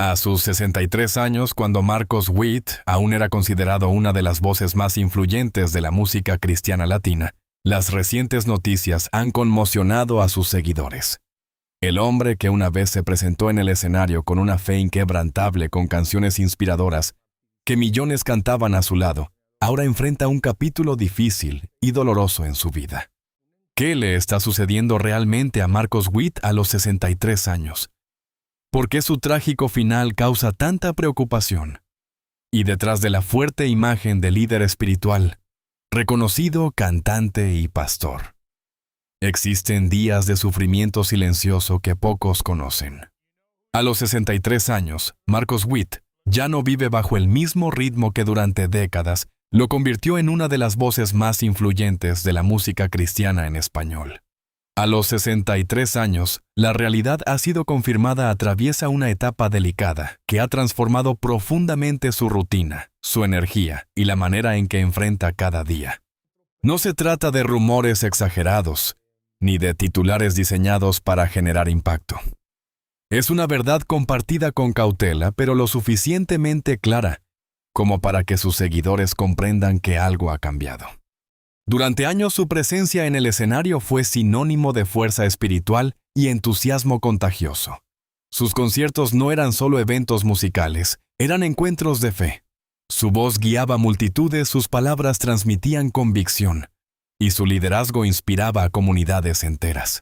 A sus 63 años, cuando Marcos Witt aún era considerado una de las voces más influyentes de la música cristiana latina, las recientes noticias han conmocionado a sus seguidores. El hombre que una vez se presentó en el escenario con una fe inquebrantable con canciones inspiradoras que millones cantaban a su lado, ahora enfrenta un capítulo difícil y doloroso en su vida. ¿Qué le está sucediendo realmente a Marcos Witt a los 63 años? ¿Por qué su trágico final causa tanta preocupación? Y detrás de la fuerte imagen de líder espiritual, reconocido cantante y pastor, existen días de sufrimiento silencioso que pocos conocen. A los 63 años, Marcos Witt ya no vive bajo el mismo ritmo que durante décadas lo convirtió en una de las voces más influyentes de la música cristiana en español. A los 63 años, la realidad ha sido confirmada atraviesa una etapa delicada que ha transformado profundamente su rutina, su energía y la manera en que enfrenta cada día. No se trata de rumores exagerados, ni de titulares diseñados para generar impacto. Es una verdad compartida con cautela, pero lo suficientemente clara como para que sus seguidores comprendan que algo ha cambiado. Durante años su presencia en el escenario fue sinónimo de fuerza espiritual y entusiasmo contagioso. Sus conciertos no eran solo eventos musicales, eran encuentros de fe. Su voz guiaba multitudes, sus palabras transmitían convicción, y su liderazgo inspiraba a comunidades enteras.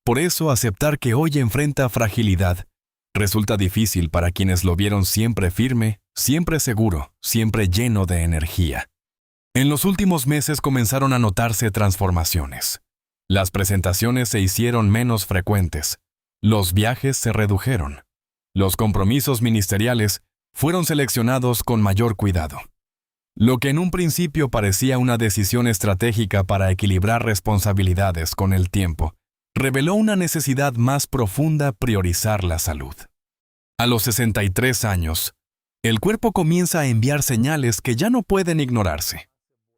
Por eso, aceptar que hoy enfrenta fragilidad resulta difícil para quienes lo vieron siempre firme, siempre seguro, siempre lleno de energía. En los últimos meses comenzaron a notarse transformaciones. Las presentaciones se hicieron menos frecuentes, los viajes se redujeron, los compromisos ministeriales fueron seleccionados con mayor cuidado. Lo que en un principio parecía una decisión estratégica para equilibrar responsabilidades con el tiempo, reveló una necesidad más profunda: priorizar la salud. A los 63 años, el cuerpo comienza a enviar señales que ya no pueden ignorarse.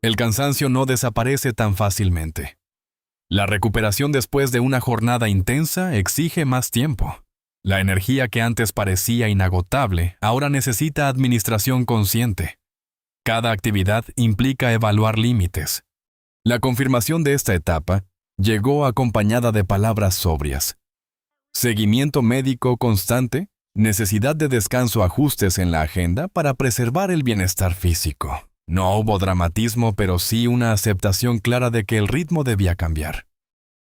El cansancio no desaparece tan fácilmente. La recuperación después de una jornada intensa exige más tiempo. La energía que antes parecía inagotable ahora necesita administración consciente. Cada actividad implica evaluar límites. La confirmación de esta etapa llegó acompañada de palabras sobrias: seguimiento médico constante, necesidad de descanso, ajustes en la agenda para preservar el bienestar físico. No hubo dramatismo, pero sí una aceptación clara de que el ritmo debía cambiar.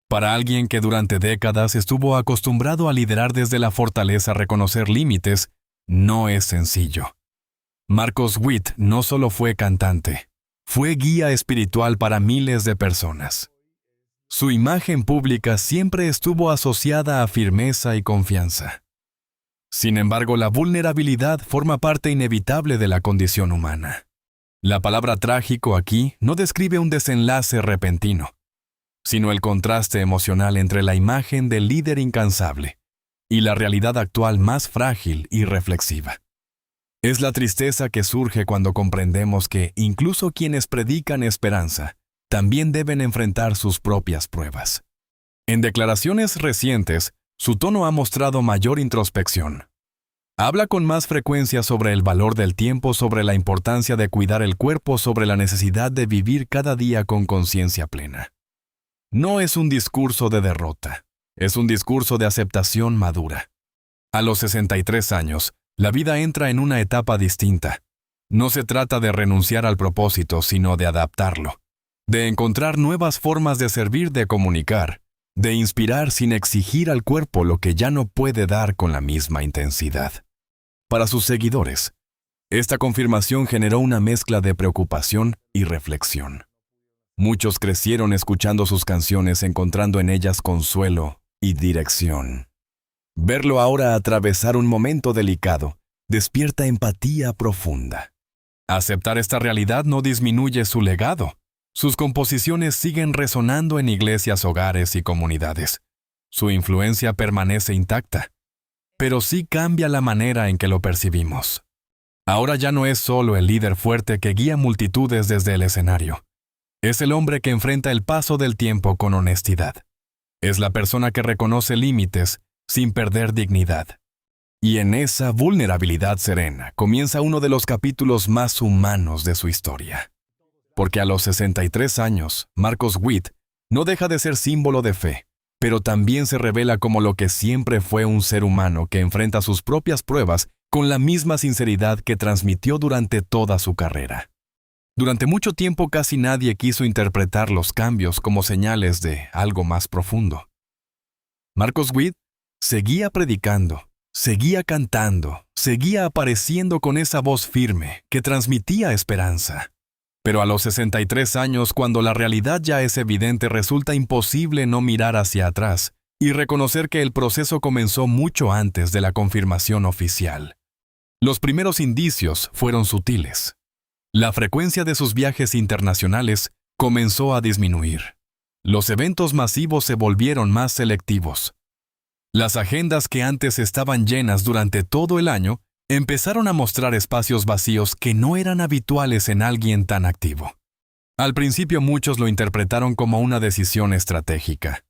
Para alguien que durante décadas estuvo acostumbrado a liderar desde la fortaleza, reconocer límites no es sencillo. Marcos Witt no solo fue cantante, fue guía espiritual para miles de personas. Su imagen pública siempre estuvo asociada a firmeza y confianza. Sin embargo, la vulnerabilidad forma parte inevitable de la condición humana. La palabra trágico aquí no describe un desenlace repentino, sino el contraste emocional entre la imagen del líder incansable y la realidad actual más frágil y reflexiva. Es la tristeza que surge cuando comprendemos que incluso quienes predican esperanza también deben enfrentar sus propias pruebas. En declaraciones recientes, su tono ha mostrado mayor introspección. Habla con más frecuencia sobre el valor del tiempo, sobre la importancia de cuidar el cuerpo, sobre la necesidad de vivir cada día con conciencia plena. No es un discurso de derrota, es un discurso de aceptación madura. A los 63 años, la vida entra en una etapa distinta. No se trata de renunciar al propósito, sino de adaptarlo, de encontrar nuevas formas de servir, de comunicar, de inspirar sin exigir al cuerpo lo que ya no puede dar con la misma intensidad. Para sus seguidores, esta confirmación generó una mezcla de preocupación y reflexión. Muchos crecieron escuchando sus canciones, encontrando en ellas consuelo y dirección. Verlo ahora atravesar un momento delicado despierta empatía profunda. Aceptar esta realidad no disminuye su legado. Sus composiciones siguen resonando en iglesias, hogares y comunidades. Su influencia permanece intacta, pero sí cambia la manera en que lo percibimos. Ahora ya no es solo el líder fuerte que guía multitudes desde el escenario. Es el hombre que enfrenta el paso del tiempo con honestidad. Es la persona que reconoce límites sin perder dignidad. Y en esa vulnerabilidad serena comienza uno de los capítulos más humanos de su historia. Porque a los 63 años, Marcos Witt no deja de ser símbolo de fe, pero también se revela como lo que siempre fue un ser humano que enfrenta sus propias pruebas con la misma sinceridad que transmitió durante toda su carrera. Durante mucho tiempo casi nadie quiso interpretar los cambios como señales de algo más profundo. Marcos Witt seguía predicando, seguía cantando, seguía apareciendo con esa voz firme que transmitía esperanza. Pero a los 63 años, cuando la realidad ya es evidente, resulta imposible no mirar hacia atrás y reconocer que el proceso comenzó mucho antes de la confirmación oficial. Los primeros indicios fueron sutiles. La frecuencia de sus viajes internacionales comenzó a disminuir. Los eventos masivos se volvieron más selectivos. Las agendas que antes estaban llenas durante todo el año empezaron a mostrar espacios vacíos que no eran habituales en alguien tan activo. Al principio muchos lo interpretaron como una decisión estratégica.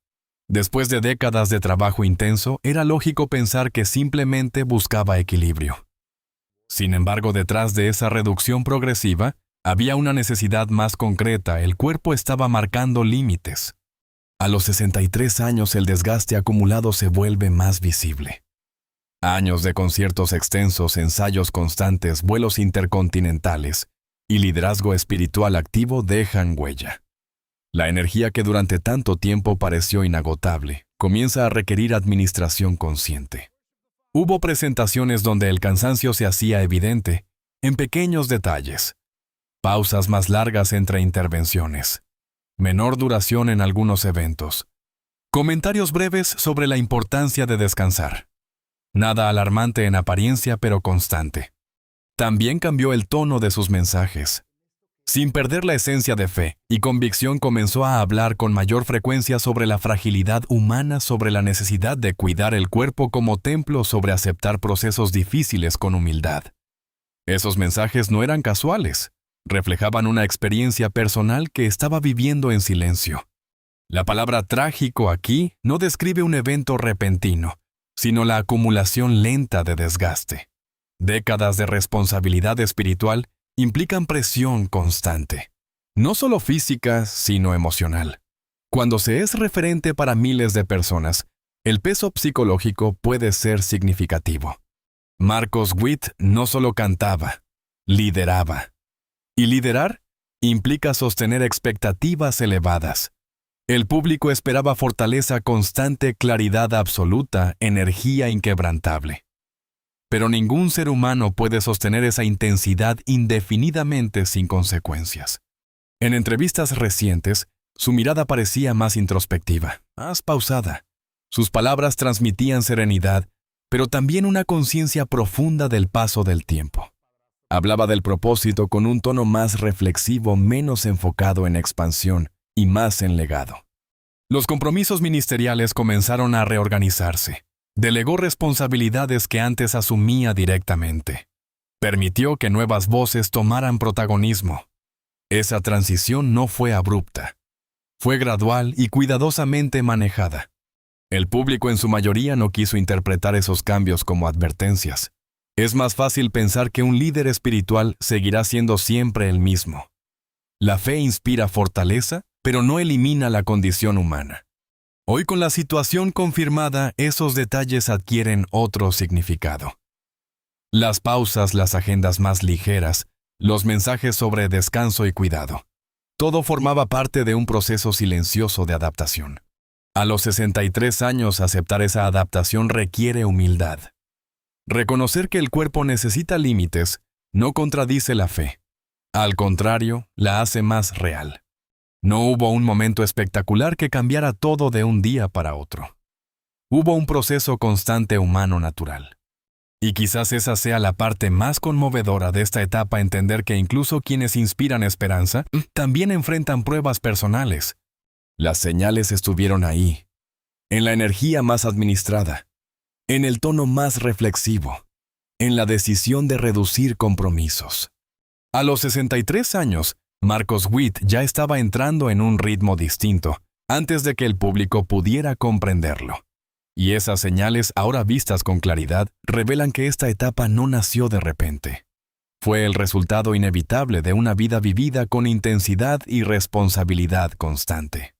Después de décadas de trabajo intenso, era lógico pensar que simplemente buscaba equilibrio. Sin embargo, detrás de esa reducción progresiva, había una necesidad más concreta. El cuerpo estaba marcando límites. A los 63 años el desgaste acumulado se vuelve más visible. Años de conciertos extensos, ensayos constantes, vuelos intercontinentales y liderazgo espiritual activo dejan huella. La energía que durante tanto tiempo pareció inagotable comienza a requerir administración consciente. Hubo presentaciones donde el cansancio se hacía evidente, en pequeños detalles. Pausas más largas entre intervenciones. Menor duración en algunos eventos. Comentarios breves sobre la importancia de descansar. Nada alarmante en apariencia, pero constante. También cambió el tono de sus mensajes. Sin perder la esencia de fe y convicción, comenzó a hablar con mayor frecuencia sobre la fragilidad humana, sobre la necesidad de cuidar el cuerpo como templo, sobre aceptar procesos difíciles con humildad. Esos mensajes no eran casuales. Reflejaban una experiencia personal que estaba viviendo en silencio. La palabra trágico aquí no describe un evento repentino, sino la acumulación lenta de desgaste. Décadas de responsabilidad espiritual implican presión constante, no solo física, sino emocional. Cuando se es referente para miles de personas, el peso psicológico puede ser significativo. Marcos Witt no solo cantaba, lideraba. Y liderar implica sostener expectativas elevadas. El público esperaba fortaleza constante, claridad absoluta, energía inquebrantable. Pero ningún ser humano puede sostener esa intensidad indefinidamente sin consecuencias. En entrevistas recientes, su mirada parecía más introspectiva, más pausada. Sus palabras transmitían serenidad, pero también una conciencia profunda del paso del tiempo. Hablaba del propósito con un tono más reflexivo, menos enfocado en expansión y más en legado. Los compromisos ministeriales comenzaron a reorganizarse. Delegó responsabilidades que antes asumía directamente. Permitió que nuevas voces tomaran protagonismo. Esa transición no fue abrupta. Fue gradual y cuidadosamente manejada. El público en su mayoría no quiso interpretar esos cambios como advertencias. Es más fácil pensar que un líder espiritual seguirá siendo siempre el mismo. La fe inspira fortaleza, pero no elimina la condición humana. Hoy, con la situación confirmada, esos detalles adquieren otro significado. Las pausas, las agendas más ligeras, los mensajes sobre descanso y cuidado. Todo formaba parte de un proceso silencioso de adaptación. A los 63 años, aceptar esa adaptación requiere humildad. Reconocer que el cuerpo necesita límites no contradice la fe. Al contrario, la hace más real. No hubo un momento espectacular que cambiara todo de un día para otro. Hubo un proceso constante humano natural. Y quizás esa sea la parte más conmovedora de esta etapa, entender que incluso quienes inspiran esperanza también enfrentan pruebas personales. Las señales estuvieron ahí, en la energía más administrada, en el tono más reflexivo, en la decisión de reducir compromisos. A los 63 años, Marcos Witt ya estaba entrando en un ritmo distinto, antes de que el público pudiera comprenderlo. Y esas señales, ahora vistas con claridad, revelan que esta etapa no nació de repente. Fue el resultado inevitable de una vida vivida con intensidad y responsabilidad constante.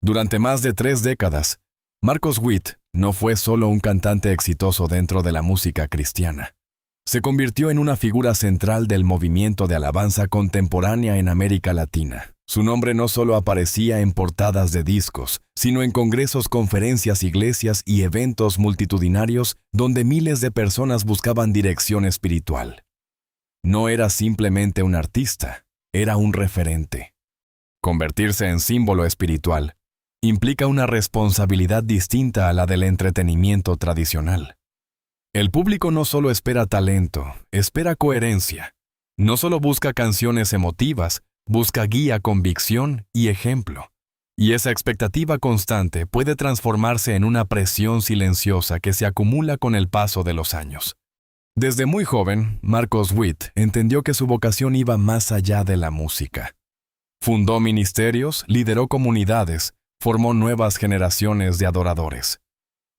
Durante más de 3 décadas, Marcos Witt no fue solo un cantante exitoso dentro de la música cristiana. Se convirtió en una figura central del movimiento de alabanza contemporánea en América Latina. Su nombre no solo aparecía en portadas de discos, sino en congresos, conferencias, iglesias y eventos multitudinarios donde miles de personas buscaban dirección espiritual. No era simplemente un artista, era un referente. Convertirse en símbolo espiritual implica una responsabilidad distinta a la del entretenimiento tradicional. El público no solo espera talento, espera coherencia. No solo busca canciones emotivas, busca guía, convicción y ejemplo. Y esa expectativa constante puede transformarse en una presión silenciosa que se acumula con el paso de los años. Desde muy joven, Marcos Witt entendió que su vocación iba más allá de la música. Fundó ministerios, lideró comunidades, formó nuevas generaciones de adoradores.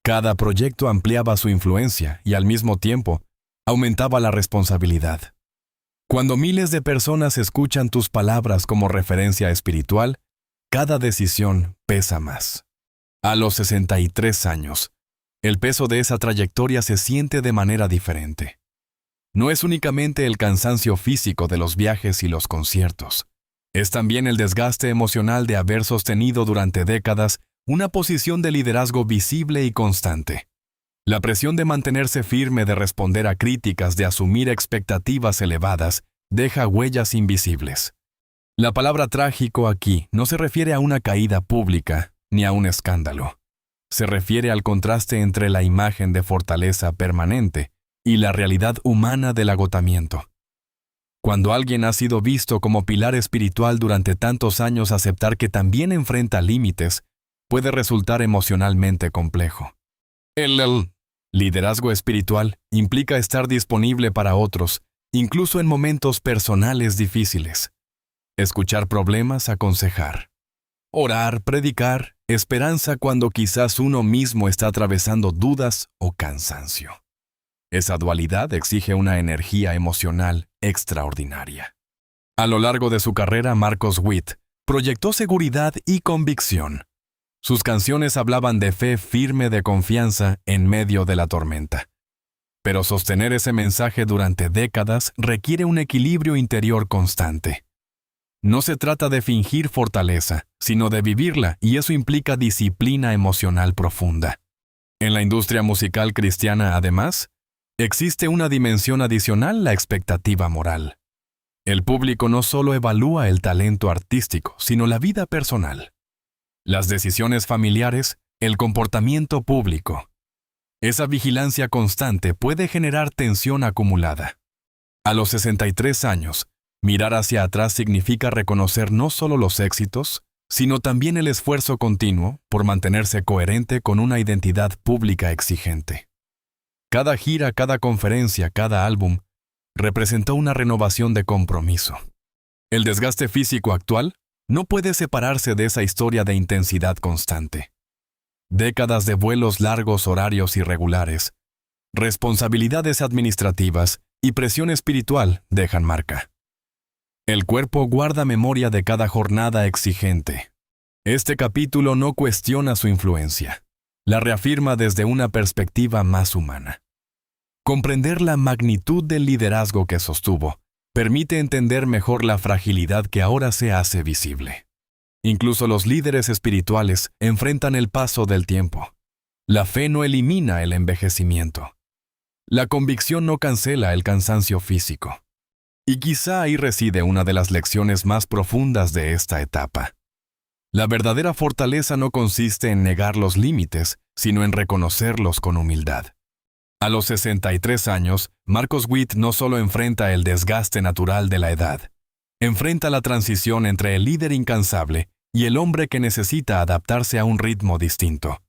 Cada proyecto ampliaba su influencia y al mismo tiempo aumentaba la responsabilidad. Cuando miles de personas escuchan tus palabras como referencia espiritual, cada decisión pesa más. A los 63 años, el peso de esa trayectoria se siente de manera diferente. No es únicamente el cansancio físico de los viajes y los conciertos. Es también el desgaste emocional de haber sostenido durante décadas una posición de liderazgo visible y constante. La presión de mantenerse firme, de responder a críticas, de asumir expectativas elevadas, deja huellas invisibles. La palabra trágico aquí no se refiere a una caída pública ni a un escándalo. Se refiere al contraste entre la imagen de fortaleza permanente y la realidad humana del agotamiento. Cuando alguien ha sido visto como pilar espiritual durante tantos años, aceptar que también enfrenta límites puede resultar emocionalmente complejo. El liderazgo espiritual implica estar disponible para otros, incluso en momentos personales difíciles. Escuchar problemas, aconsejar. Orar, predicar, esperanza cuando quizás uno mismo está atravesando dudas o cansancio. Esa dualidad exige una energía emocional extraordinaria. A lo largo de su carrera, Marcos Witt proyectó seguridad y convicción. Sus canciones hablaban de fe firme, de confianza en medio de la tormenta. Pero sostener ese mensaje durante décadas requiere un equilibrio interior constante. No se trata de fingir fortaleza, sino de vivirla, y eso implica disciplina emocional profunda. En la industria musical cristiana, además, existe una dimensión adicional: la expectativa moral. El público no solo evalúa el talento artístico, sino la vida personal. Las decisiones familiares, el comportamiento público. Esa vigilancia constante puede generar tensión acumulada. A los 63 años, mirar hacia atrás significa reconocer no solo los éxitos, sino también el esfuerzo continuo por mantenerse coherente con una identidad pública exigente. Cada gira, cada conferencia, cada álbum representó una renovación de compromiso. El desgaste físico actual no puede separarse de esa historia de intensidad constante. Décadas de vuelos largos, horarios irregulares, responsabilidades administrativas y presión espiritual dejan marca. El cuerpo guarda memoria de cada jornada exigente. Este capítulo no cuestiona su influencia, la reafirma desde una perspectiva más humana. Comprender la magnitud del liderazgo que sostuvo permite entender mejor la fragilidad que ahora se hace visible. Incluso los líderes espirituales enfrentan el paso del tiempo. La fe no elimina el envejecimiento. La convicción no cancela el cansancio físico. Y quizá ahí reside una de las lecciones más profundas de esta etapa. La verdadera fortaleza no consiste en negar los límites, sino en reconocerlos con humildad. A los 63 años, Marcos Witt no solo enfrenta el desgaste natural de la edad, enfrenta la transición entre el líder incansable y el hombre que necesita adaptarse a un ritmo distinto.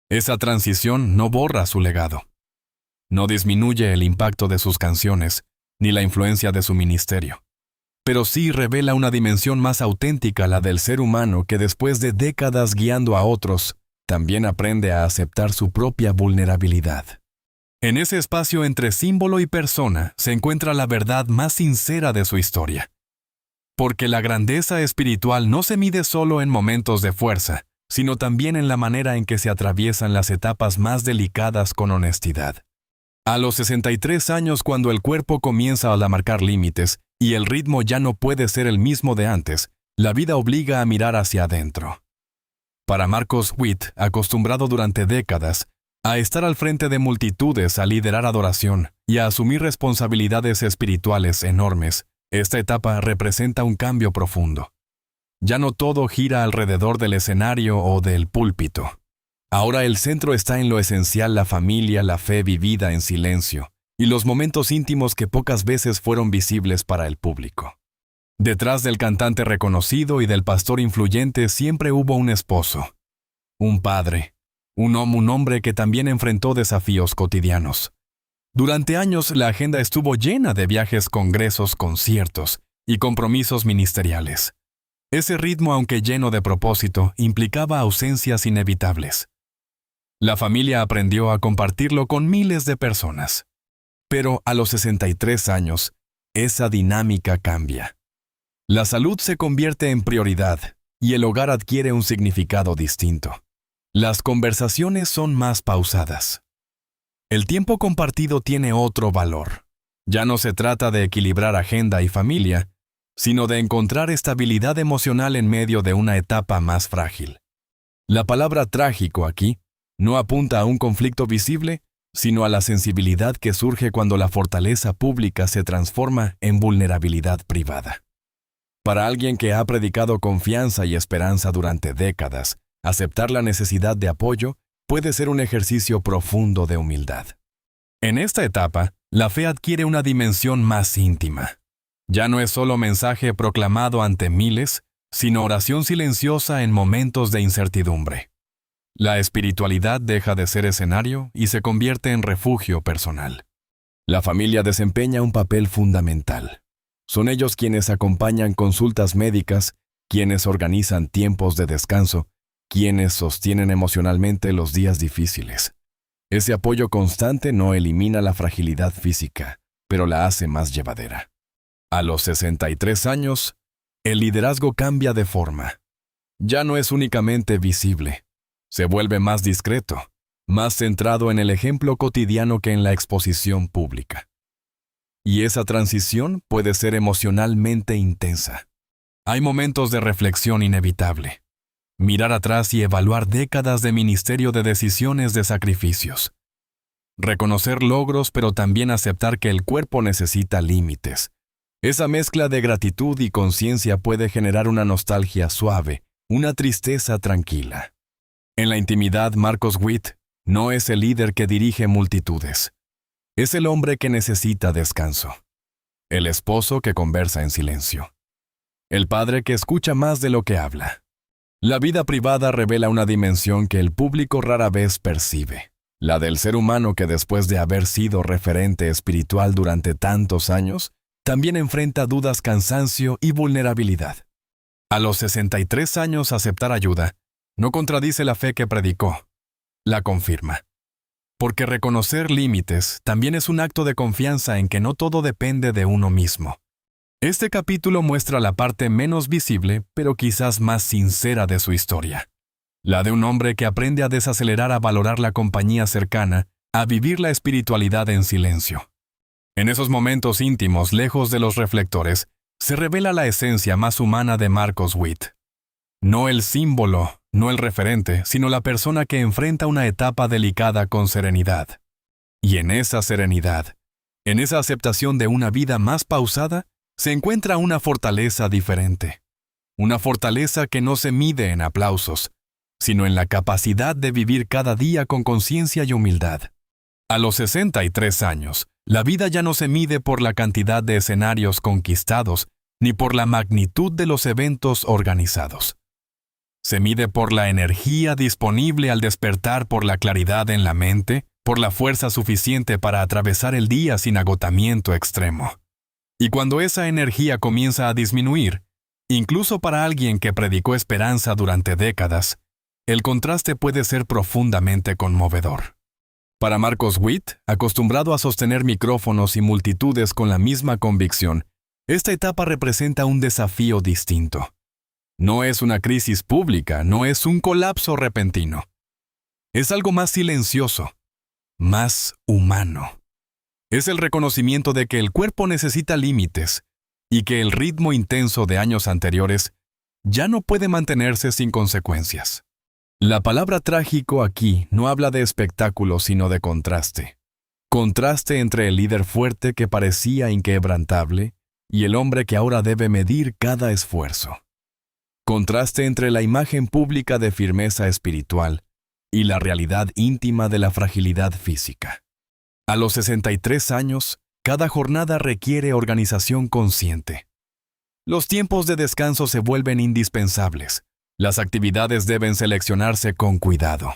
Esa transición no borra su legado. No disminuye el impacto de sus canciones, ni la influencia de su ministerio. Pero sí revela una dimensión más auténtica, la del ser humano que después de décadas guiando a otros, también aprende a aceptar su propia vulnerabilidad. En ese espacio entre símbolo y persona se encuentra la verdad más sincera de su historia. Porque la grandeza espiritual no se mide solo en momentos de fuerza, sino también en la manera en que se atraviesan las etapas más delicadas con honestidad. A los 63 años, cuando el cuerpo comienza a marcar límites y el ritmo ya no puede ser el mismo de antes, la vida obliga a mirar hacia adentro. Para Marcos Witt, acostumbrado durante décadas a estar al frente de multitudes, a liderar adoración y a asumir responsabilidades espirituales enormes, esta etapa representa un cambio profundo. Ya no todo gira alrededor del escenario o del púlpito. Ahora el centro está en lo esencial: la familia, la fe vivida en silencio, y los momentos íntimos que pocas veces fueron visibles para el público. Detrás del cantante reconocido y del pastor influyente siempre hubo un esposo, un padre, un hombre que también enfrentó desafíos cotidianos. Durante años la agenda estuvo llena de viajes, congresos, conciertos y compromisos ministeriales. Ese ritmo, aunque lleno de propósito, implicaba ausencias inevitables. La familia aprendió a compartirlo con miles de personas. Pero a los 63 años, esa dinámica cambia. La salud se convierte en prioridad y el hogar adquiere un significado distinto. Las conversaciones son más pausadas. El tiempo compartido tiene otro valor. Ya no se trata de equilibrar agenda y familia, sino de encontrar estabilidad emocional en medio de una etapa más frágil. La palabra trágico aquí no apunta a un conflicto visible, sino a la sensibilidad que surge cuando la fortaleza pública se transforma en vulnerabilidad privada. Para alguien que ha predicado confianza y esperanza durante décadas, aceptar la necesidad de apoyo puede ser un ejercicio profundo de humildad. En esta etapa, la fe adquiere una dimensión más íntima. Ya no es solo mensaje proclamado ante miles, sino oración silenciosa en momentos de incertidumbre. La espiritualidad deja de ser escenario y se convierte en refugio personal. La familia desempeña un papel fundamental. Son ellos quienes acompañan consultas médicas, quienes organizan tiempos de descanso, quienes sostienen emocionalmente los días difíciles. Ese apoyo constante no elimina la fragilidad física, pero la hace más llevadera. A los 63 años, el liderazgo cambia de forma. Ya no es únicamente visible. Se vuelve más discreto, más centrado en el ejemplo cotidiano que en la exposición pública. Y esa transición puede ser emocionalmente intensa. Hay momentos de reflexión inevitable. Mirar atrás y evaluar décadas de ministerio, de decisiones, de sacrificios. Reconocer logros, pero también aceptar que el cuerpo necesita límites. Esa mezcla de gratitud y conciencia puede generar una nostalgia suave, una tristeza tranquila. En la intimidad, Marcos Witt no es el líder que dirige multitudes. Es el hombre que necesita descanso. El esposo que conversa en silencio. El padre que escucha más de lo que habla. La vida privada revela una dimensión que el público rara vez percibe. La del ser humano que, después de haber sido referente espiritual durante tantos años, también enfrenta dudas, cansancio y vulnerabilidad. A los 63 años, aceptar ayuda no contradice la fe que predicó, la confirma. Porque reconocer límites también es un acto de confianza en que no todo depende de uno mismo. Este capítulo muestra la parte menos visible, pero quizás más sincera de su historia. La de un hombre que aprende a desacelerar, a valorar la compañía cercana, a vivir la espiritualidad en silencio. En esos momentos íntimos, lejos de los reflectores, se revela la esencia más humana de Marcos Witt. No el símbolo, no el referente, sino la persona que enfrenta una etapa delicada con serenidad. Y en esa serenidad, en esa aceptación de una vida más pausada, se encuentra una fortaleza diferente. Una fortaleza que no se mide en aplausos, sino en la capacidad de vivir cada día con conciencia y humildad. A los 63 años, la vida ya no se mide por la cantidad de escenarios conquistados, ni por la magnitud de los eventos organizados. Se mide por la energía disponible al despertar, por la claridad en la mente, por la fuerza suficiente para atravesar el día sin agotamiento extremo. Y cuando esa energía comienza a disminuir, incluso para alguien que predicó esperanza durante décadas, El contraste puede ser profundamente conmovedor. Para Marcos Witt, acostumbrado a sostener micrófonos y multitudes con la misma convicción, esta etapa representa un desafío distinto. No es una crisis pública, no es un colapso repentino. Es algo más silencioso, más humano. Es el reconocimiento de que el cuerpo necesita límites y que el ritmo intenso de años anteriores ya no puede mantenerse sin consecuencias. La palabra trágico aquí no habla de espectáculo, sino de contraste. Contraste entre el líder fuerte que parecía inquebrantable y el hombre que ahora debe medir cada esfuerzo. Contraste entre la imagen pública de firmeza espiritual y la realidad íntima de la fragilidad física. A los 63 años, cada jornada requiere organización consciente. Los tiempos de descanso se vuelven indispensables. Las actividades deben seleccionarse con cuidado.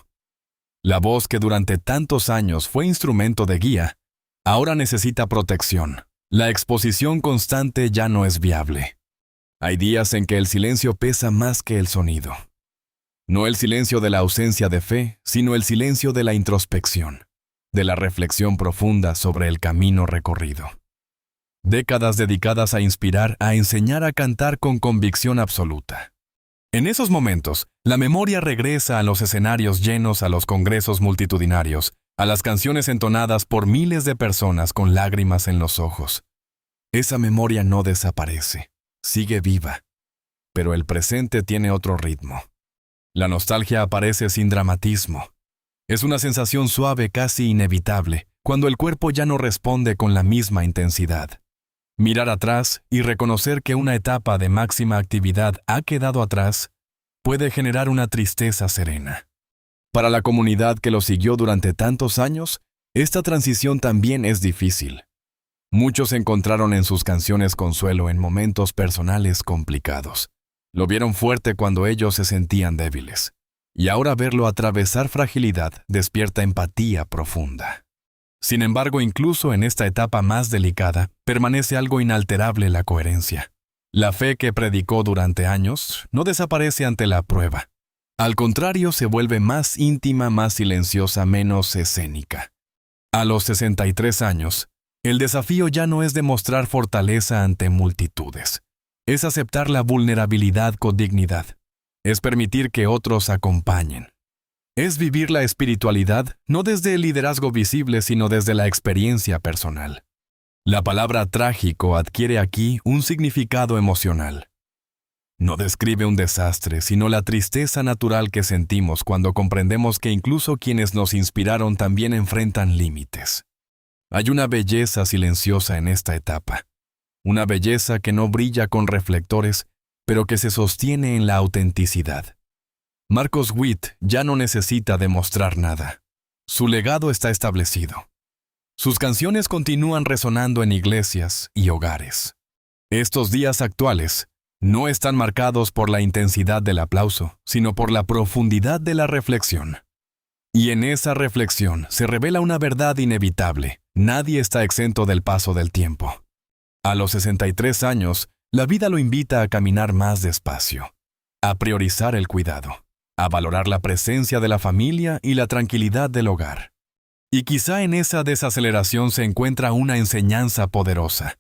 La voz que durante tantos años fue instrumento de guía, ahora necesita protección. La exposición constante ya no es viable. Hay días en que el silencio pesa más que el sonido. No el silencio de la ausencia de fe, sino el silencio de la introspección, de la reflexión profunda sobre el camino recorrido. Décadas dedicadas a inspirar, a enseñar a cantar con convicción absoluta. En esos momentos, la memoria regresa a los escenarios llenos, a los congresos multitudinarios, a las canciones entonadas por miles de personas con lágrimas en los ojos. Esa memoria no desaparece, sigue viva, pero el presente tiene otro ritmo. La nostalgia aparece sin dramatismo. Es una sensación suave, casi inevitable, cuando el cuerpo ya no responde con la misma intensidad. Mirar atrás y reconocer que una etapa de máxima actividad ha quedado atrás puede generar una tristeza serena. Para la comunidad que lo siguió durante tantos años, esta transición también es difícil. Muchos encontraron en sus canciones consuelo en momentos personales complicados. Lo vieron fuerte cuando ellos se sentían débiles. Y ahora verlo atravesar fragilidad despierta empatía profunda. Sin embargo, incluso en esta etapa más delicada, permanece algo inalterable: la coherencia. La fe que predicó durante años no desaparece ante la prueba. Al contrario, se vuelve más íntima, más silenciosa, menos escénica. A los 63 años, el desafío ya no es demostrar fortaleza ante multitudes. Es aceptar la vulnerabilidad con dignidad. Es permitir que otros acompañen. Es vivir la espiritualidad no desde el liderazgo visible, sino desde la experiencia personal. La palabra trágico adquiere aquí un significado emocional. No describe un desastre, sino la tristeza natural que sentimos cuando comprendemos que incluso quienes nos inspiraron también enfrentan límites. Hay una belleza silenciosa en esta etapa. Una belleza que no brilla con reflectores, pero que se sostiene en la autenticidad. Marcos Witt ya no necesita demostrar nada. Su legado está establecido. Sus canciones continúan resonando en iglesias y hogares. Estos días actuales no están marcados por la intensidad del aplauso, sino por la profundidad de la reflexión. Y en esa reflexión se revela una verdad inevitable: nadie está exento del paso del tiempo. A los 63 años, la vida lo invita a caminar más despacio, a priorizar el cuidado, a valorar la presencia de la familia y la tranquilidad del hogar. Y quizá en esa desaceleración se encuentra una enseñanza poderosa.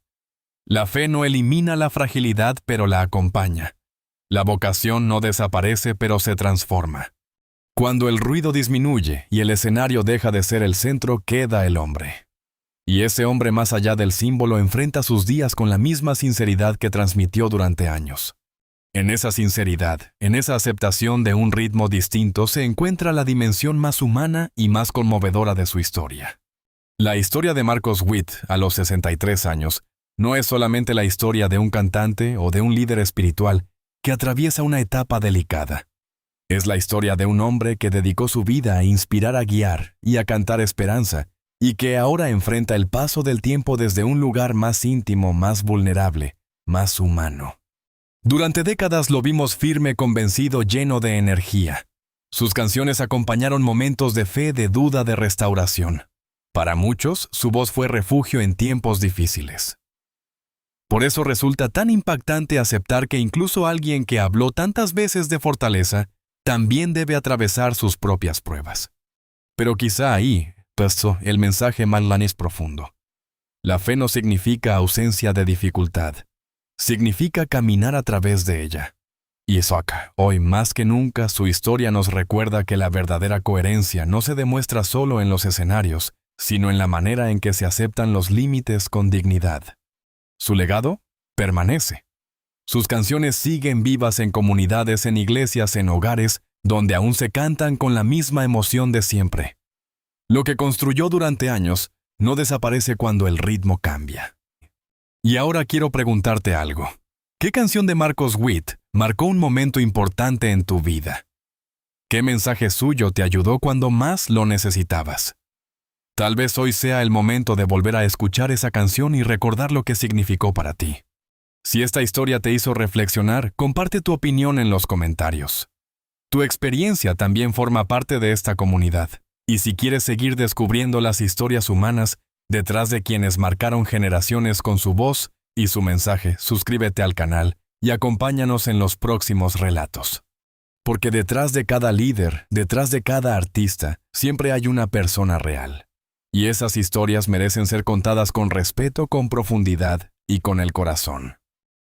La fe no elimina la fragilidad, pero la acompaña. La vocación no desaparece, pero se transforma. Cuando el ruido disminuye y el escenario deja de ser el centro, queda el hombre. Y ese hombre, más allá del símbolo, enfrenta sus días con la misma sinceridad que transmitió durante años. En esa sinceridad, en esa aceptación de un ritmo distinto, se encuentra la dimensión más humana y más conmovedora de su historia. La historia de Marcos Witt, a los 63 años, no es solamente la historia de un cantante o de un líder espiritual que atraviesa una etapa delicada. Es la historia de un hombre que dedicó su vida a inspirar, a guiar y a cantar esperanza, y que ahora enfrenta el paso del tiempo desde un lugar más íntimo, más vulnerable, más humano. Durante décadas lo vimos firme, convencido, lleno de energía. Sus canciones acompañaron momentos de fe, de duda, de restauración. Para muchos, su voz fue refugio en tiempos difíciles. Por eso resulta tan impactante aceptar que incluso alguien que habló tantas veces de fortaleza, también debe atravesar sus propias pruebas. Pero quizá ahí, el mensaje más profundo. La fe no significa ausencia de dificultad, significa caminar a través de ella. Y Isaac, hoy más que nunca, su historia nos recuerda que la verdadera coherencia no se demuestra solo en los escenarios, sino en la manera en que se aceptan los límites con dignidad. Su legado permanece. Sus canciones siguen vivas en comunidades, en iglesias, en hogares, donde aún se cantan con la misma emoción de siempre. Lo que construyó durante años no desaparece cuando el ritmo cambia. Y ahora quiero preguntarte algo. ¿Qué canción de Marcos Witt marcó un momento importante en tu vida? ¿Qué mensaje suyo te ayudó cuando más lo necesitabas? Tal vez hoy sea el momento de volver a escuchar esa canción y recordar lo que significó para ti. Si esta historia te hizo reflexionar, comparte tu opinión en los comentarios. Tu experiencia también forma parte de esta comunidad. Y si quieres seguir descubriendo las historias humanas detrás de quienes marcaron generaciones con su voz y su mensaje, suscríbete al canal y acompáñanos en los próximos relatos. Porque detrás de cada líder, detrás de cada artista, siempre hay una persona real. Y esas historias merecen ser contadas con respeto, con profundidad y con el corazón.